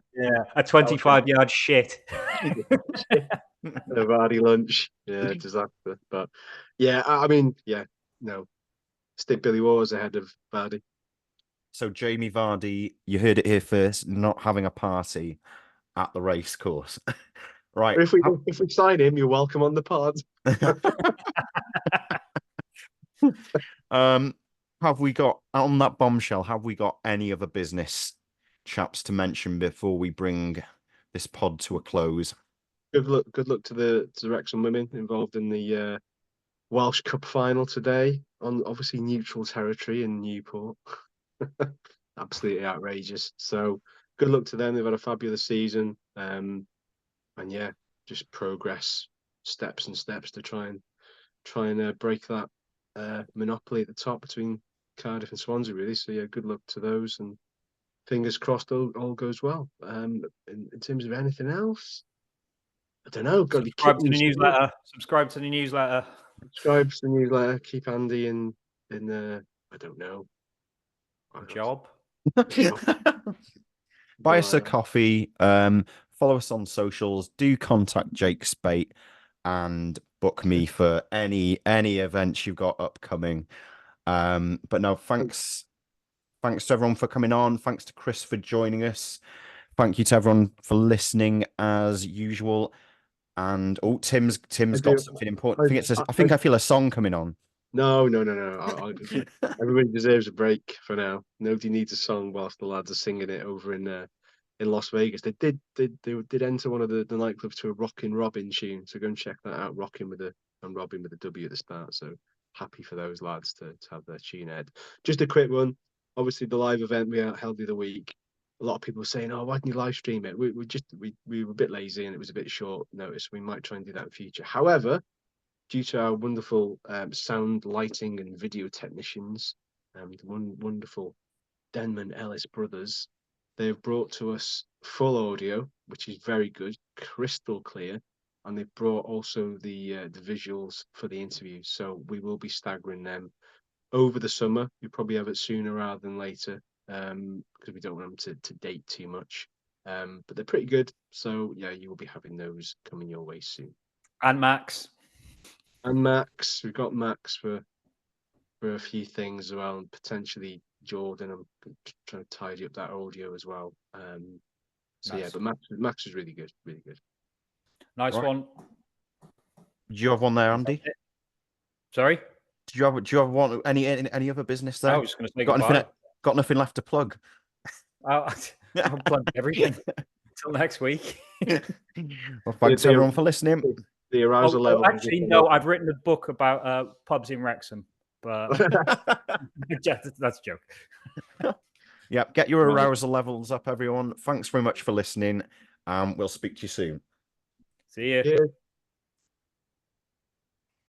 a 25-yard shit. A Vardy lunch. Yeah, disaster. But yeah, I mean, yeah, no. Stick Billy Wars ahead of Vardy. So Jamie Vardy, you heard it here first, not having a party at the race course. Right. If we sign him, you're welcome on the pod. Have we got on that bombshell? Have we got any other business, chaps, to mention before we bring this pod to a close? Good luck to the Wrexham women involved in the Welsh Cup final today on obviously neutral territory in Newport. Absolutely outrageous. So good luck to them. They've had a fabulous season. And yeah, just progress, steps to try and break that monopoly at the top between Cardiff and Swansea, really. So yeah, good luck to those, and fingers crossed all goes well. In terms of anything else, I don't know. Got Subscribe to the newsletter. Subscribe to the newsletter. Subscribe to the newsletter. Keep Andy in I don't know. Job. Buy us a coffee. Follow us on socials. Do contact Jake Spate and book me for any events you've got upcoming. But no, thanks to everyone for coming on. Thanks to Chris for joining us. Thank you to everyone for listening as usual. And Tim's got something important. I think I feel a song coming on. No. Everybody deserves a break for now. Nobody needs a song whilst the lads are singing it over in Las Vegas. They did enter one of the nightclubs to a Rockin' Robin tune, so go and check that out. Rockin' with and Robin with a W at the start. So happy for those lads to have their tune head. Just a quick one. Obviously, the live event we held the other week. A lot of people were saying, "Oh, why didn't you live stream it?" We were a bit lazy and it was a bit short notice. We might try and do that in future. However, due to our wonderful sound, lighting, and video technicians, the wonderful Denman Ellis brothers, they've brought to us full audio, which is very good, crystal clear, and they've brought also the visuals for the interviews. So we will be staggering them over the summer. You probably have it sooner rather than later, because we don't want them to date too much. But they're pretty good. So yeah, you will be having those coming your way soon. And Max. We've got Max for a few things as well, and potentially Jordan. I'm trying to tidy up that audio as well. So nice. Yeah, but Max is really good, really good. Nice one. Do you have one there, Andy? Sorry? Do you have one? Any other business there? I was just going to say got nothing left to plug. I'll plug everything until next week. Well, thanks everyone for listening. The arousal level. Actually, no, I've written a book about pubs in Wrexham, but that's a joke. Yeah, get your arousal levels up, everyone. Thanks very much for listening. We'll speak to you soon. See you. Yeah.